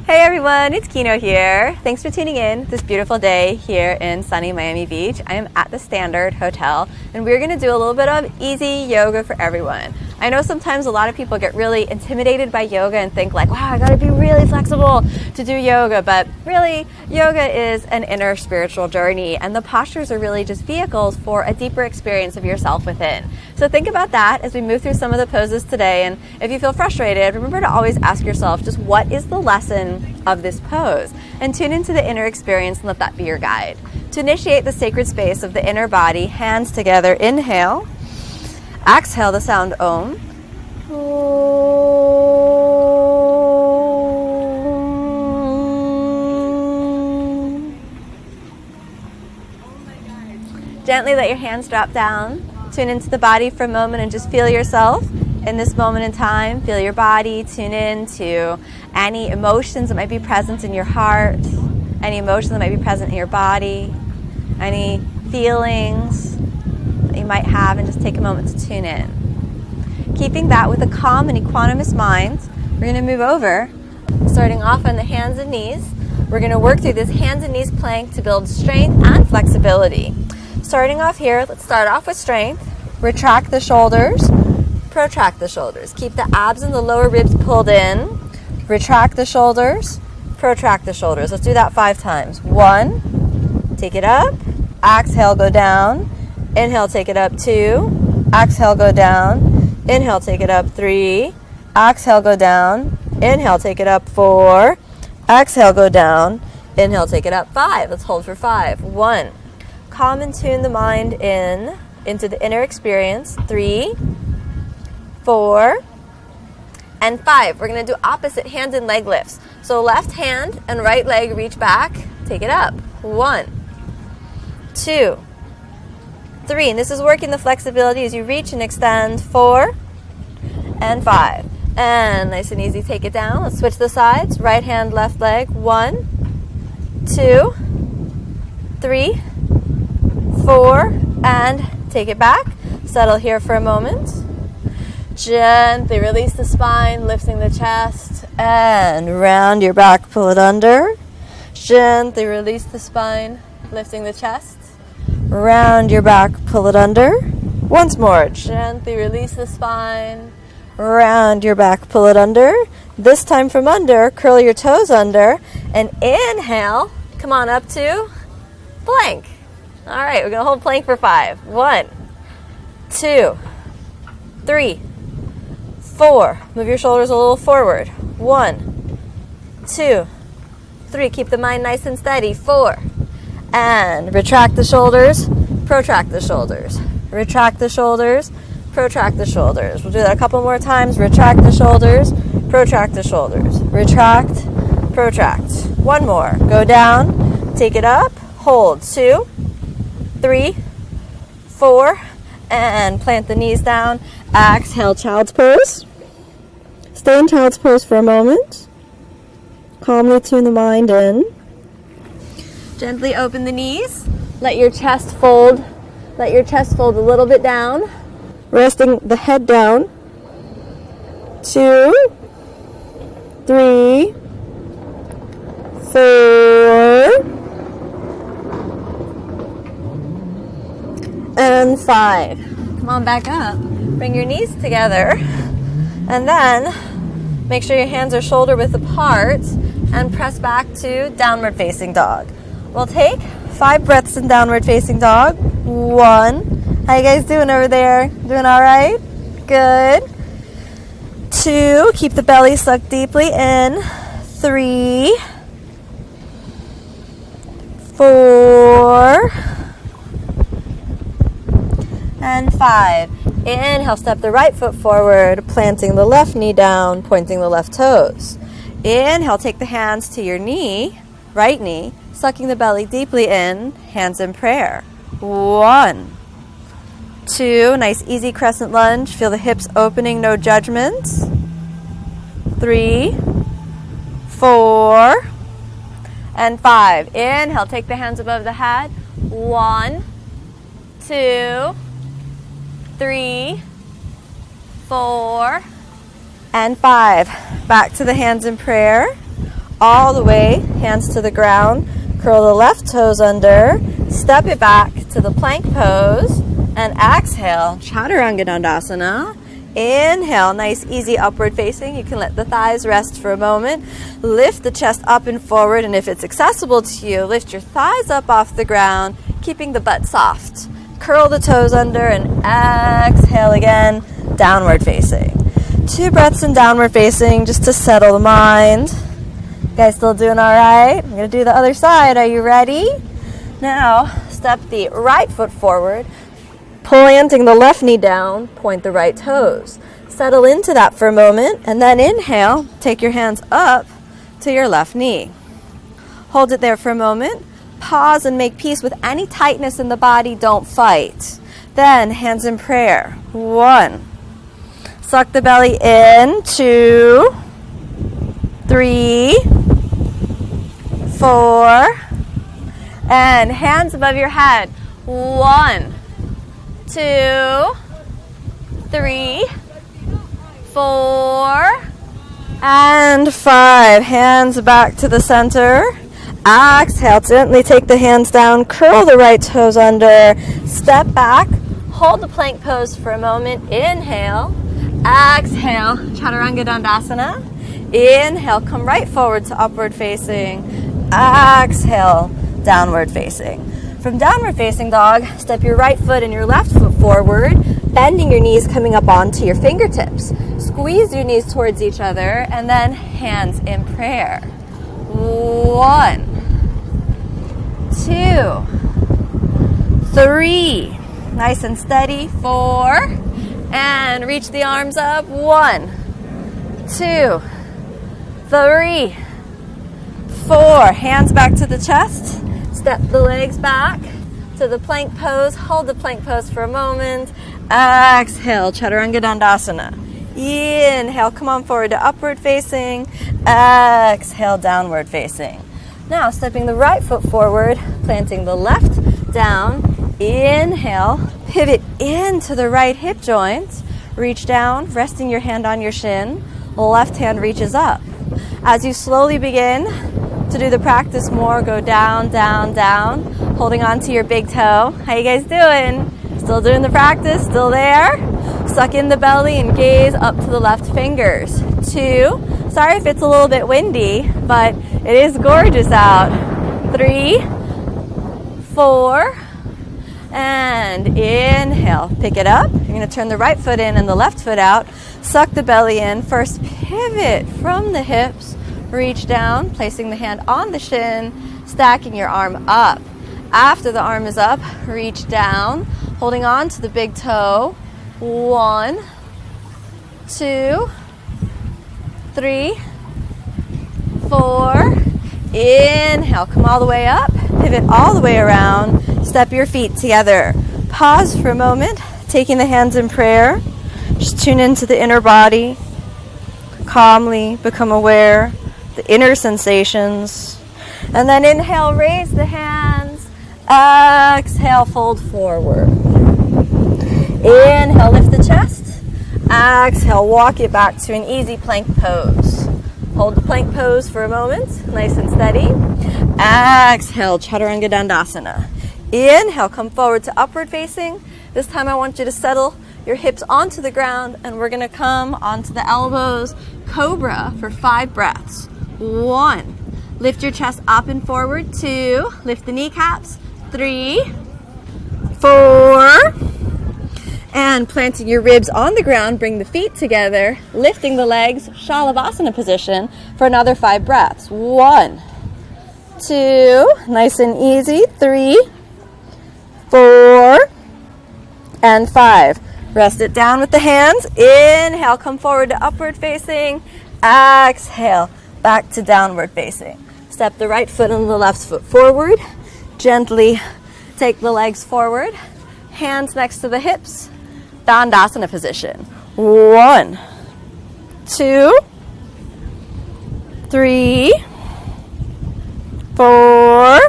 Hey everyone, it's Kino here. Thanks for tuning in this beautiful day here in sunny Miami Beach. I am at the Standard Hotel and we're going to do a little bit of easy yoga for everyone. I know sometimes a lot of people get really intimidated by yoga and think like, wow, I got to be really flexible to do yoga, but really yoga is an inner spiritual journey and the postures are really just vehicles for a deeper experience of yourself within. So think about that as we move through some of the poses today, and if you feel frustrated, remember to always ask yourself just what is the lesson of this pose, and tune into the inner experience and let that be your guide. To initiate the sacred space of the inner body, hands together, inhale, exhale the sound Om. Gently let your hands drop down. Tune into the body for a moment and just feel yourself in this moment in time. Feel your body. Tune in to any emotions that might be present in your heart, any emotion that might be present in your body, any feelings that you might have, and just take a moment to tune in. Keeping that with a calm and equanimous mind, we're going to move over, starting off on the hands and knees. We're going to work through this hands and knees plank to build strength and flexibility. Starting off here, let's start off with strength. Retract the shoulders, protract the shoulders. Keep the abs and the lower ribs pulled in. Retract the shoulders, protract the shoulders. Let's do that 5 times. 1, take it up, exhale, go down. Inhale, take it up. 2, exhale, go down. Inhale, take it up. 3, exhale, go down. Inhale, take it up. 4, exhale, go down. Inhale, take it up. 5. Let's hold for 5. 1. Calm and tune the mind into the inner experience. 3, 4, and 5. We're going to do opposite hand and leg lifts. So left hand and right leg reach back. Take it up. 1, 2, 3. And this is working the flexibility as you reach and extend. 4 and 5. And nice and easy, take it down. Let's switch the sides. Right hand, left leg. 1, 2, 3, 4, and take it back. Settle here for a moment. Gently release the spine, lifting the chest, and round your back, pull it under. Gently release the spine, lifting the chest. Round your back, pull it under. Once more, gently release the spine, round your back, pull it under. This time from under, curl your toes under, and inhale, come on up to plank. All right, we're going to hold plank for 5. 1, 2, 3, 4. Move your shoulders a little forward. 1, 2, 3. Keep the mind nice and steady. 4. And retract the shoulders, protract the shoulders. Retract the shoulders, protract the shoulders. We'll do that a couple more times. Retract the shoulders, protract the shoulders. Retract, protract. One more. Go down, take it up, hold. 2, 3, 4, and plant the knees down. Exhale, child's pose. Stay in child's pose for a moment. Calmly tune the mind in. Gently open the knees. Let your chest fold. Let your chest fold a little bit down. Resting the head down. 2, 3, 4, and 5. Come on back up. Bring your knees together. And then make sure your hands are shoulder width apart and press back to downward facing dog. We'll take 5 breaths in downward facing dog. 1. How you guys doing over there? Doing all right? Good. 2. Keep the belly sucked deeply in. 3, 4, and 5. Inhale, step the right foot forward, planting the left knee down, pointing the left toes. Inhale, take the hands to your knee, right knee, sucking the belly deeply in, hands in prayer. 1, 2, nice easy crescent lunge. Feel the hips opening, no judgment. 3, 4, and 5. Inhale, take the hands above the head. 1, 2, 3, 4, and 5. Back to the hands in prayer. all the way, hands to the ground. Curl the left toes under, step it back to the plank pose, and exhale, Chaturanga Dandasana. Inhale, nice easy upward facing. You can let the thighs rest for a moment. Lift the chest up and forward, and if it's accessible to you, lift your thighs up off the ground, keeping the butt soft. Curl the toes under and exhale again, downward facing. 2 breaths in downward facing just to settle the mind. You guys still doing all right? I'm going to do the other side. Are you ready? Now, step the right foot forward, planting the left knee down, point the right toes. Settle into that for a moment, and then inhale, take your hands up to your left knee. Hold it there for a moment. Pause and make peace with any tightness in the body. Don't fight. Then, hands in prayer. 1. Suck the belly in. 2, 3, 4. And hands above your head. 1, 2, 3, 4, and 5. Hands back to the center. Exhale, gently take the hands down, curl the right toes under, step back, hold the plank pose for a moment. Inhale, exhale, Chaturanga Dandasana. Inhale, come right forward to upward facing. Exhale, downward facing. From downward facing dog, step your right foot and your left foot forward, bending your knees, coming up onto your fingertips. Squeeze your knees towards each other, and then hands in prayer. 1, 2, 3. Nice and steady. 4, and reach the arms up. 1, 2, 3, 4. Hands back to the chest. Step the legs back to the plank pose. Hold the plank pose for a moment. Exhale, Chaturanga Dandasana. Inhale, come on forward to upward facing. Exhale, downward facing. Now, stepping the right foot forward, planting the left down. Inhale, pivot into the right hip joint. Reach down, resting your hand on your shin. Left hand reaches up. As you slowly begin to do the practice more, go down, down, down, holding on to your big toe. How you guys doing? Still doing the practice? Still there? Suck in the belly and gaze up to the left fingers. 2. Sorry if it's a little bit windy, but it is gorgeous out. 3, 4, and inhale. Pick it up. You're going to turn the right foot in and the left foot out. Suck the belly in. First, pivot from the hips. Reach down, placing the hand on the shin, stacking your arm up. After the arm is up, reach down, holding on to the big toe. 1, 2, 3, 4. Inhale, come all the way up, pivot all the way around, step your feet together. Pause for a moment, taking the hands in prayer. Just tune into the inner body. Calmly become aware the inner sensations. And then inhale, raise the hands. Exhale, fold forward. Inhale, lift the chest. Exhale, walk it back to an easy plank pose. Hold the plank pose for a moment, nice and steady. Exhale, Chaturanga Dandasana. Inhale, come forward to upward facing. This time I want you to settle your hips onto the ground, and we're going to come onto the elbows. Cobra for 5 breaths. 1, lift your chest up and forward. 2, lift the kneecaps. 3, 4, and planting your ribs on the ground, bring the feet together, lifting the legs, Shalabhasana position for another 5 breaths. 1, 2, nice and easy. 3, 4, and 5. Rest it down with the hands. Inhale, come forward to upward facing. Exhale, back to downward facing. Step the right foot and the left foot forward. Gently take the legs forward. Hands next to the hips. Dandasana position. 1, 2, 3, 4,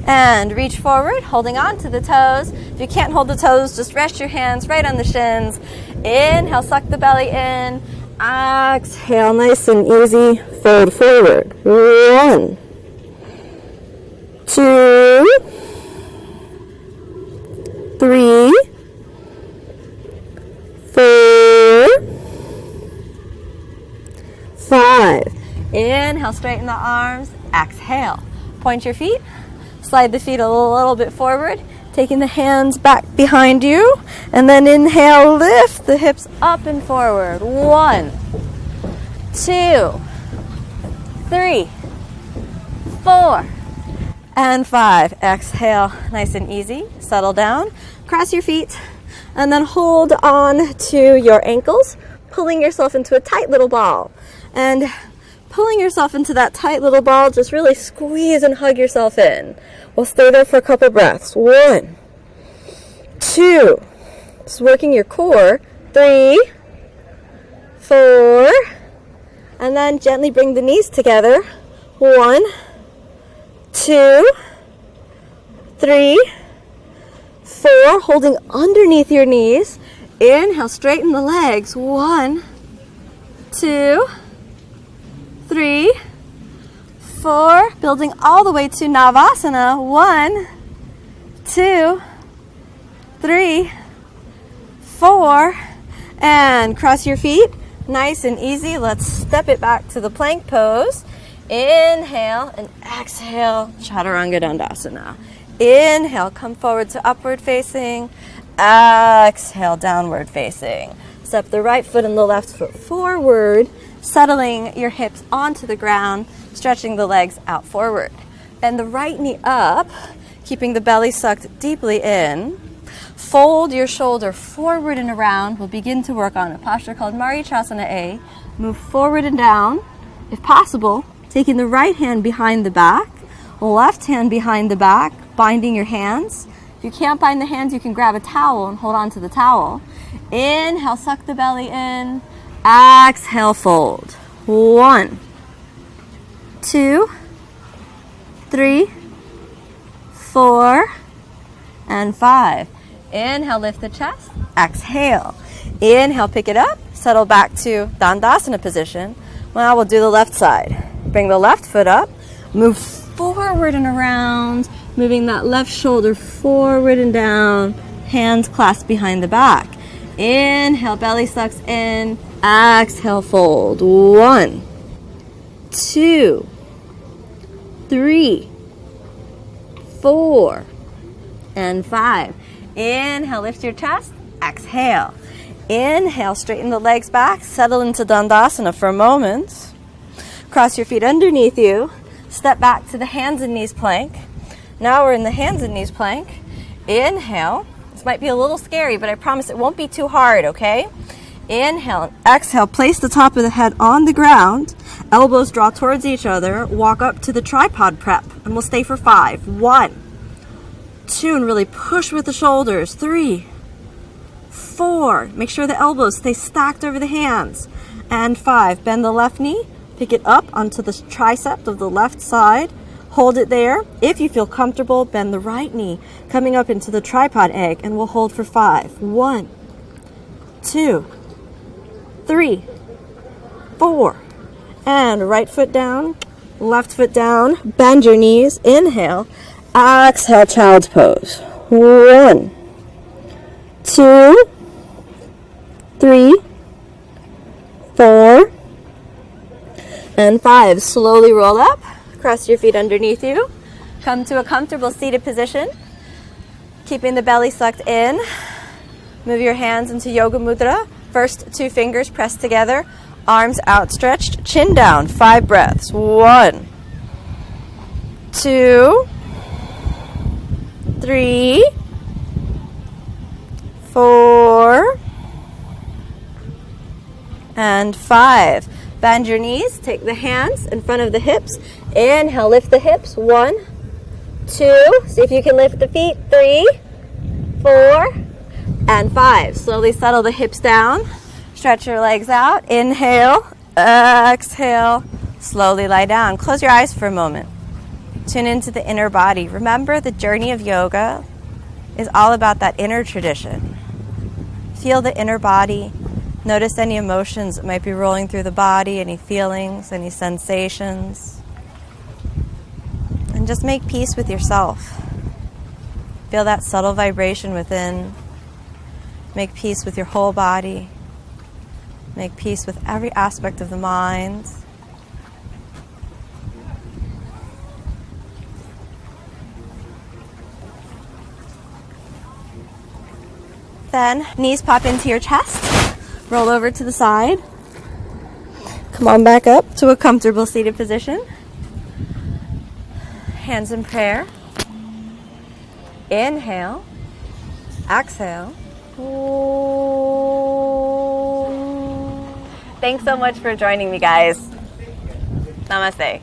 and reach forward, holding on to the toes. If you can't hold the toes, just rest your hands right on the shins. Inhale, suck the belly in. Exhale, nice and easy, fold forward. 1, 2, 3, 4, 5. Inhale, straighten the arms. Exhale. Point your feet. Slide the feet a little bit forward, taking the hands back behind you. And then inhale, lift the hips up and forward. 1, 2, 3, 4, and 5. Exhale, nice and easy. Settle down. Cross your feet. And then hold on to your ankles, pulling yourself into a tight little ball. And pulling yourself into that tight little ball, just really squeeze and hug yourself in. We'll stay there for a couple breaths. 1, 2, just working your core. 3, 4, and then gently bring the knees together. 1, 2, 3, 4, holding underneath your knees. Inhale, straighten the legs. 1, 2, 3, 4, building all the way to Navasana. 1, 2, 3, 4, and cross your feet. Nice and easy. Let's step it back to the plank pose. Inhale and exhale, Chaturanga Dandasana. Inhale, come forward to upward facing. Exhale, downward facing. Step the right foot and the left foot forward, settling your hips onto the ground, stretching the legs out forward. Bend the right knee up, keeping the belly sucked deeply in. Fold your shoulder forward and around. We'll begin to work on a posture called Marichasana A. Move forward and down. If possible, taking the right hand behind the back, left hand behind the back, binding your hands. If you can't bind the hands, you can grab a towel and hold on to the towel. Inhale, suck the belly in. Exhale, fold. 1, 2, 3, 4, and 5. Inhale, lift the chest. Exhale. Inhale, pick it up. Settle back to Dandasana position. Now we'll do the left side. Bring the left foot up. Move forward and around, moving that left shoulder forward and down. Hands clasped behind the back. Inhale, belly sucks in. Exhale, fold. 1, 2, 3, 4, and 5. Inhale, lift your chest. Exhale. Inhale, straighten the legs back. Settle into Dandasana for a moment. Cross your feet underneath you. Step back to the hands and knees plank. Now we're in the hands and knees plank. Inhale. This might be a little scary, but I promise it won't be too hard, okay? Inhale and exhale. Place the top of the head on the ground. Elbows draw towards each other. Walk up to the tripod prep, and we'll stay for 5. 1, 2, and really push with the shoulders. 3, 4. Make sure the elbows stay stacked over the hands. And 5. Bend the left knee. Pick it up onto the tricep of the left side. Hold it there. If you feel comfortable, bend the right knee, coming up into the tripod egg, and we'll hold for 5. 1, 2, 3, 4. And right foot down, left foot down. Bend your knees. Inhale. Exhale, child's pose. 1, 2, 3, 4, and 5. Slowly roll up. Cross your feet underneath you. Come to a comfortable seated position. Keeping the belly sucked in. Move your hands into Yoga Mudra. First 2 fingers pressed together. Arms outstretched. Chin down. 5 breaths. 1, 2, 3, 4, and 5. Bend your knees. Take the hands in front of the hips. Inhale, lift the hips. 1, 2. See if you can lift the feet. 3, 4, and 5. Slowly settle the hips down. Stretch your legs out. Inhale, exhale. Slowly lie down. Close your eyes for a moment. Tune into the inner body. Remember, the journey of yoga is all about that inner tradition. Feel the inner body. Notice any emotions that might be rolling through the body, any feelings, any sensations. And just make peace with yourself. Feel that subtle vibration within. Make peace with your whole body. Make peace with every aspect of the mind. Then knees pop into your chest. Roll over to the side. Come on back up to a comfortable seated position. Hands in prayer. Inhale. Exhale. Thanks so much for joining me, guys. Namaste.